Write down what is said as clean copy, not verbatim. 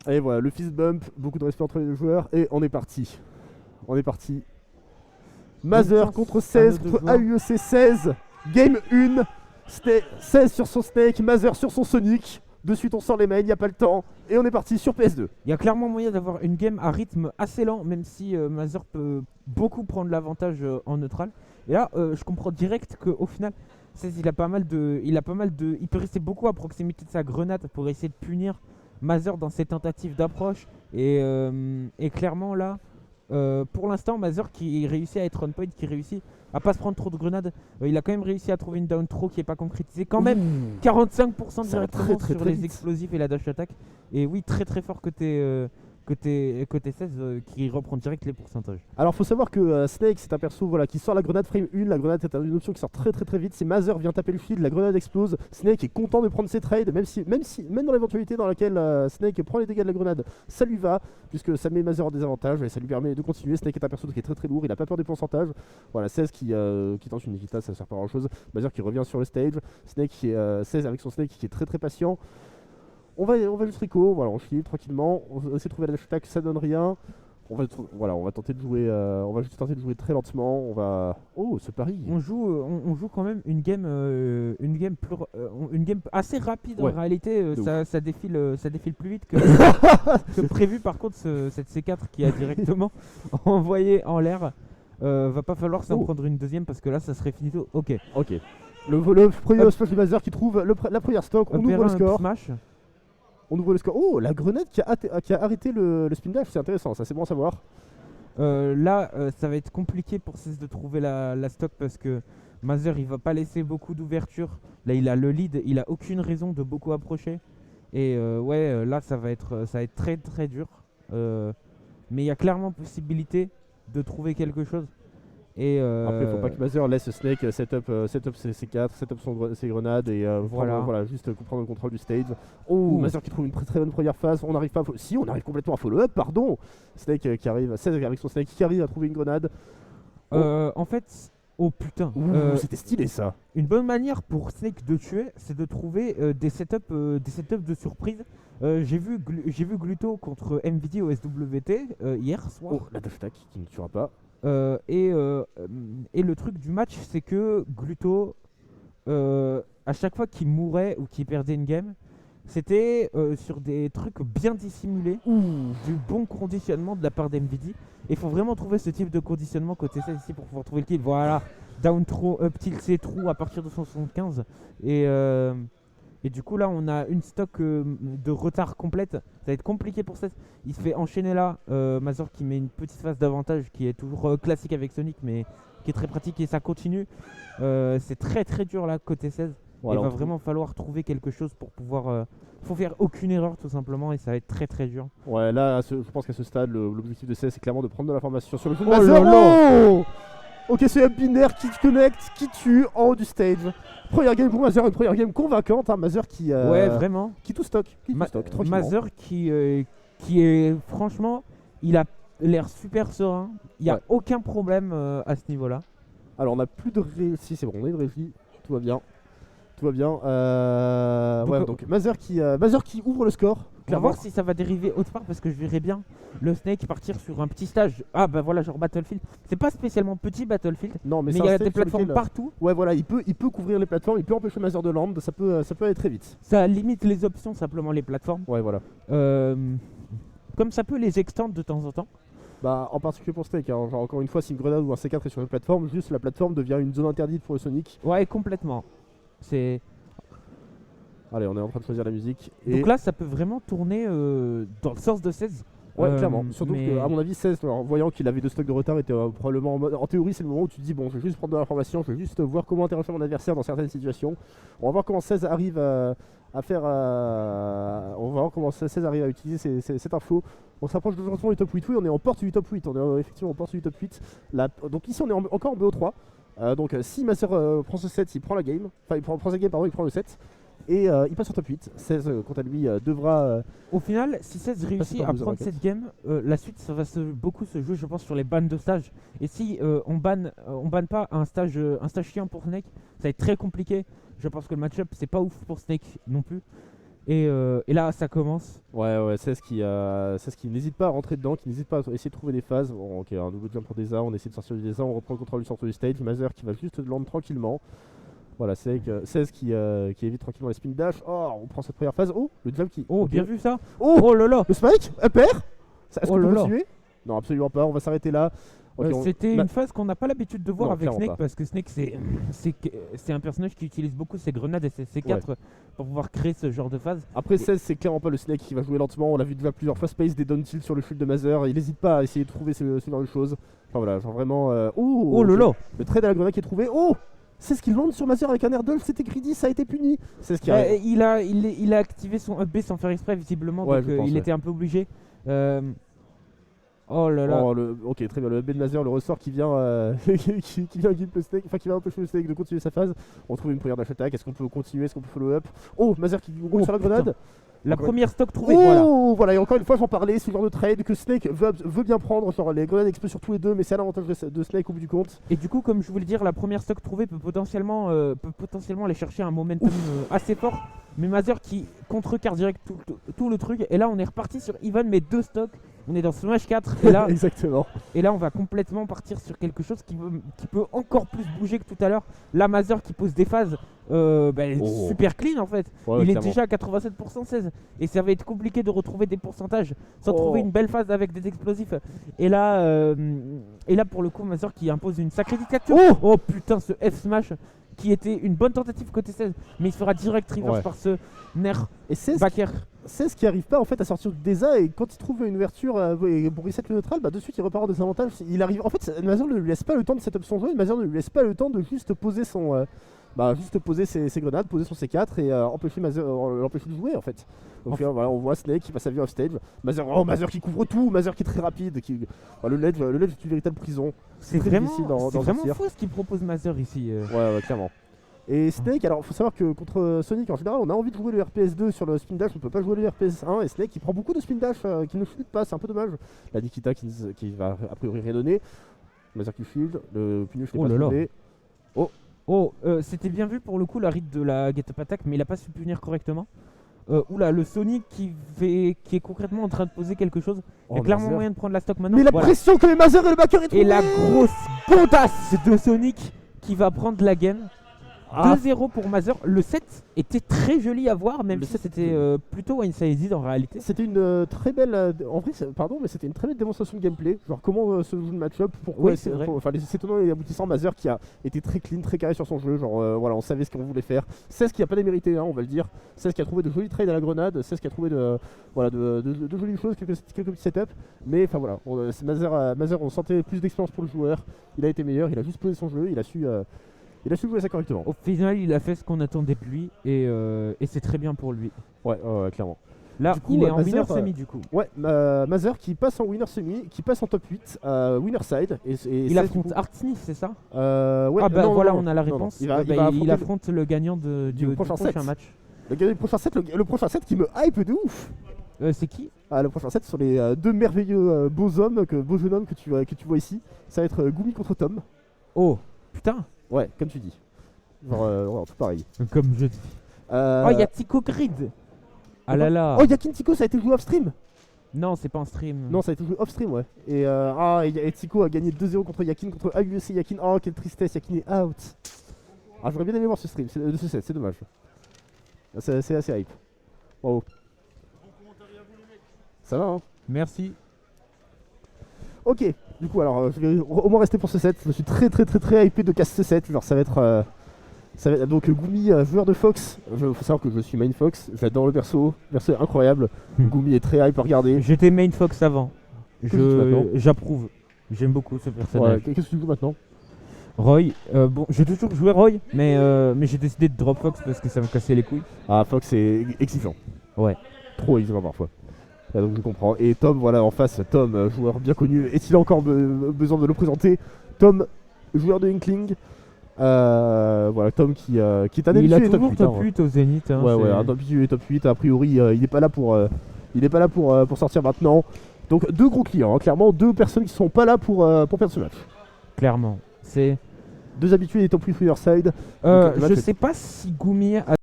Et voilà, le fist bump, beaucoup de respect entre les deux joueurs, et on est parti. On est parti. Bonne Mazer chance contre à 16, nos deux contre joueurs. AUEC 16. Game 1. 16 sur son Snake, Mazer sur son Sonic. De suite, on sort les mains, il n'y a pas le temps. Et on est parti sur PS2. Il y a clairement moyen d'avoir une game à rythme assez lent, même si Mazer peut beaucoup prendre l'avantage en neutral. Et là, je comprends direct qu'au final, il peut rester beaucoup à proximité de sa grenade pour essayer de punir Mazer dans ses tentatives d'approche. Et clairement là, pour l'instant, Mazer qui réussit à être on point, qui réussit à pas se prendre trop de grenades, il a quand même réussi à trouver une down throw qui est pas concrétisée. Quand même, 45% Ça va directement très, sur très les vite. explosifs et la dash attack. Et oui, très très fort côté 16 qui reprend direct les pourcentages. Alors, faut savoir que Snake, c'est un perso voilà, qui sort la grenade frame 1. La grenade est une option qui sort très très très vite. Si Mazer vient taper le field, la grenade explose. Snake est content de prendre ses trades, même dans l'éventualité dans laquelle Snake prend les dégâts de la grenade, ça lui va, puisque ça met Mazer en désavantage et ça lui permet de continuer. Snake est un perso qui est très très lourd, il a pas peur des pourcentages. Voilà, 16 qui tente une Nikita, ça sert pas à grand chose. Mazer qui revient sur le stage. Snake qui est 16 avec son Snake qui est très très patient. On va juste Rico, voilà, on file tranquillement, on va essayer de trouver la dash attack, ça donne rien. On va tenter de jouer, on va juste tenter de jouer très lentement. On va. Oh, ce pari. On joue quand même une game assez rapide Ouais, en réalité. de Ça défile plus vite que, que prévu. Par contre, cette C4 qui a directement envoyé en l'air, va pas falloir s'en Oh. prendre une deuxième parce que là, ça serait finito. Ok. Ok. Le premier Hop. splash du Mazer qui trouve la première stock. On Opéra ouvre le un score. smash. On ouvre le score. Oh, la grenade qui a arrêté le spin dash. C'est intéressant, ça c'est bon à savoir. Là, ça va être compliqué pour Cess de trouver la stock parce que Mazer il va pas laisser beaucoup d'ouverture. Là, il a le lead, il a aucune raison de beaucoup approcher. Et là, ça va être très très dur. Mais il y a clairement possibilité de trouver quelque chose. Et Après, faut pas que Mazer laisse Snake setup ses 4, setup ses grenades et Voilà. juste prendre le contrôle du stage. Oh, Mazer qui trouve une très bonne première phase. On n'arrive pas si, on arrive complètement à follow-up, pardon. Snake qui arrive, 16 avec son Snake qui arrive à trouver une grenade. en fait, oh putain. C'était stylé ça. Une bonne manière pour Snake de tuer, c'est de trouver des setups de surprise. J'ai vu Gluto contre MVD au SWT hier soir. Oh, la dash attack qui ne tuera pas. Et le truc du match, c'est que Gluto, à chaque fois qu'il mourait ou qu'il perdait une game, c'était sur des trucs bien dissimulés, du bon conditionnement de la part d'MVD. Et il faut vraiment trouver ce type de conditionnement côté 16 ici pour pouvoir trouver le kill. Voilà, down throw, up tilt, C trou à partir de 175. Et du coup là on a une stock de retard complète. Ça va être compliqué pour 16. Il se fait enchaîner là. Mazor qui met une petite phase d'avantage qui est toujours classique avec Sonic mais qui est très pratique et ça continue. C'est très très dur là côté 16. Voilà, Il va vraiment falloir trouver quelque chose pour pouvoir... faut faire aucune erreur tout simplement et ça va être très très dur. Ouais, là, je pense qu'à ce stade, l'objectif de CS, c'est clairement de prendre de l'information sur le jeu de Oh Mazer. là là. Oh ok, c'est un binaire qui connecte, qui tue en haut du stage. Première game pour Mazer, une première game convaincante. Hein, Mazer qui, Ouais vraiment. qui tout stock, tranquillement. Mazer qui est franchement, il a l'air super serein. Il n'y a Ouais. aucun problème à ce niveau-là. Alors, on a plus de régie, c'est bon, on a une régie, tout va bien. Tout va bien. Donc Mazer qui ouvre le score. On va voir si ça va dériver autre part parce que je verrais bien le Snake partir sur un petit stage. Ah bah voilà, genre Battlefield. C'est pas spécialement petit Battlefield, Non, mais mais c'est il y un a stage des sur plateformes lequel, partout. Ouais, voilà, il peut couvrir les plateformes, il peut empêcher Mazer de land, ça peut aller très vite. Ça limite les options simplement les plateformes. Ouais, voilà. Comme ça peut les extendre de temps en temps. Bah, en particulier pour Snake, hein. Genre, encore une fois, si une grenade ou un C4 est sur une plateforme, juste la plateforme devient une zone interdite pour le Sonic. Ouais, complètement. C'est... Allez, on est en train de choisir la musique. Donc là, ça peut vraiment tourner dans le sens de 16. Ouais, clairement. Surtout mais- qu'à mon avis, 16, en voyant qu'il avait 2 stocks de retard, était probablement en mode. En théorie, c'est le moment où tu te dis, bon, je vais juste prendre de l'information, je vais juste voir comment interroger mon adversaire dans certaines situations. On va voir comment 16 arrive à faire. On va voir comment 16 arrive à utiliser cette info. On s'approche de du top 8. Oui, on est en porte du top 8. On est effectivement en porte du top 8. Donc ici, on est encore en BO3. Donc si Master prend ce set, il prend la game. Enfin, il prend sa game, pardon, il prend le set. Et il passe en top 8. 16, quant à lui, devra. Au final, si 16 réussit par à loser prendre bracket. cette game, la suite ça va beaucoup se jouer, je pense, sur les bans de stage. Et si on banne pas un stage chiant pour Snake, ça va être très compliqué. Je pense que le match-up c'est pas ouf pour Snake non plus. Et là, ça commence. Ouais, c'est ce qui n'hésite pas à rentrer dedans, qui n'hésite pas à essayer de trouver des phases. Bon, ok, un nouveau jump pour Deza, on essaie de sortir du Deza, on reprend le contrôle du centre du stage. Mazer qui va juste land tranquillement. Voilà, 16 qui évite tranquillement les spin dash. Oh, on prend cette première phase. Oh, le jump qui. Oh, ok. bien vu ça. Oh, Oh là là. le spike, upper. Est-ce Oh qu'on là peut là. continuer? Non, absolument pas, on va s'arrêter là. Ok, C'était bah, une phase qu'on n'a pas l'habitude de voir non, avec clairement Snake pas. parce que Snake c'est un personnage qui utilise beaucoup ses grenades et ses C4 pour pouvoir créer ce genre de phase. Après 16, c'est clairement pas le Snake qui va jouer lentement. On l'a vu déjà plusieurs fois space des down tilt sur le shield de Mazer. Il n'hésite pas à essayer de trouver ce genre de choses. Enfin voilà, genre vraiment. Oh là là. Le trade à la grenade qui est trouvé. Oh, c'est ce qu'il lance sur Mazer avec un air dolph. C'était greedy, ça a été puni. C'est ce qui arrive. Il a activé son up B sans faire exprès visiblement, Ouais, donc je pense, il ouais. était un peu obligé. Oh là là. Oh, ok, très bien. Le B de Mazer, le ressort qui vient, qui vient guide le Snake, enfin qui va empêcher le Snake de continuer sa phase. On trouve une première dash attack. Est-ce qu'on peut continuer? Est-ce qu'on peut follow up? Oh, Mazer qui roule sur la putain. grenade. La Encore première stock trouvée, Oh, voilà. et encore une fois, j'en parlais, ce genre de trade que Snake veut bien prendre. Genre les grenades explosent sur tous les deux, mais c'est à l'avantage de Snake au bout du compte. Et du coup, comme je voulais dire, la première stock trouvée peut potentiellement aller chercher un momentum assez fort. Mais Mazer qui contrecarre direct tout le truc. Et là, on est reparti sur Even, mais 2 stocks. On est dans Smash 4. Exactement. Et là, on va complètement partir sur quelque chose qui peut encore plus bouger que tout à l'heure. Là, Mazer qui pose des phases super clean en fait. Ouais, Il est clairement. déjà à 87% 16. Et ça va être compliqué de retrouver des pourcentages sans Oh. trouver une belle phase avec des explosifs. Et là, pour le coup, Mazer qui impose une sacrée dictature. Oh putain, ce F smash qui était une bonne tentative côté 16. Mais il se fera direct reverse Ouais. par ce nerf Et c'est backer. ce qui arrive pas en fait à sortir du Deza, et quand il trouve une ouverture et pour reset le neutral, de suite il repart en désavantage. Il arrive. En fait, Mazer ne lui laisse pas le temps de setup son jeu, et Mazer ne lui laisse pas le temps de juste poser son. Juste poser ses grenades, poser son C4 et empêcher l'empêcher de jouer en fait. Donc voilà, on voit Snake qui passe sa vie off stage. Mazer qui couvre tout, Mazer qui est très rapide. Le ledge est une véritable prison. C'est très vraiment, difficile d'en c'est vraiment sortir. fou ce qu'il propose Mazer ici. Ouais, clairement. Et Snake, alors faut savoir que contre Sonic en général, on a envie de jouer le RPS 2 sur le spin dash, on peut pas jouer le RPS 1. Et Snake, il prend beaucoup de spin dash qui ne shield pas, c'est un peu dommage. La Nikita qui va a priori rien donner. Mazer qui shield, le Pinuche n'est Oh pas là là. trouvé. C'était bien vu pour le coup la read de la get up attack, mais il a pas su punir correctement. Oula, le Sonic qui est concrètement en train de poser quelque chose. Il y a Oh, clairement Mazer. moyen de prendre la stock maintenant. Mais la Voilà. pression que met Mazer et le backer est trouvé. Et la grosse bondasse de Sonic qui va prendre la game. Ah. 2-0 pour Mazer. Le set était très joli à voir, même Le si set c'était était- plutôt one-sided en réalité. C'était une très belle. En vrai, pardon, mais c'était une très belle démonstration de gameplay. Genre, comment se joue le match-up. Pourquoi Oui, c'est vrai. Enfin, les tenants et aboutissants. Mazer qui a été très clean, très carré sur son jeu. Genre, voilà, on savait ce qu'on voulait faire. C'est ce qui a pas démérité, hein, on va le dire. C'est ce qui a trouvé de jolis trades à la grenade. C'est ce qui a trouvé de jolies choses, quelques petits setups. Mais enfin, voilà. Mazer, on sentait plus d'expérience pour le joueur. Il a été meilleur. Il a juste posé son jeu. Il a su jouer ça correctement. Au final, il a fait ce qu'on attendait de lui et c'est très bien pour lui. Ouais, clairement. Là, Du coup, il est en Mazer, winner semi du coup. Ouais, Mazer qui passe en winner semi, qui passe en top 8, winner side. Et Il ça, affronte du coup, Artsnif, c'est ça? ouais, Ah bah non, voilà, non, on a la non, non. réponse. Il va Il affronter affronte le gagnant du prochain prochain set. match. le prochain set qui me hype de ouf. C'est qui? Le prochain set sur les deux merveilleux beaux jeunes hommes que tu vois ici. Ça va être Gumi contre Tom. Oh, putain. Ouais, comme tu dis. Genre, tout pareil. Comme je dis. Oh, il y a Tico Grid. Ah là là. Oh, Yakin Tico, ça a été joué off stream. Non, c'est pas en stream. Non, ça a été joué off stream, ouais. Et Tico a gagné 2-0 contre Yakin, contre AUEC Yakin. Oh, quelle tristesse, Yakin est out. J'aurais bien aimé voir ce stream, de ce set, c'est dommage. C'est assez hype. Wow. Ça va, hein. Merci. Ok, du coup, alors je vais au moins rester pour ce set. Je suis très hypé de casser ce set. Genre, ça va être donc Gumi, joueur de Fox. Faut savoir que je suis main Fox. J'adore le perso. Le perso est incroyable. Gumi est très hype à regarder. J'étais main Fox avant. Que dis-tu maintenant J'approuve. J'aime beaucoup ce Ouais, personnage. qu'est-ce que tu joues maintenant? Roy, bon, j'ai toujours joué Roy, mais j'ai décidé de drop Fox parce que ça me cassait les couilles. Ah, Fox est exigeant. Ouais. Trop exigeant parfois. Donc je comprends. Et Tom, voilà, en face, Tom, joueur bien connu. Est-il encore besoin de le présenter? Tom, joueur de Inkling. Voilà, Tom qui est un Il a habitué toujours top 8. top 8 au Zénith. Hein, Ouais, un habitué top 8. A priori, il n'est pas là pour sortir maintenant. Donc deux gros clients, hein, clairement, deux personnes qui sont pas là pour perdre ce match. Clairement. C'est. Deux habitués des top 8 Riverside. Je sais pas si Gumi a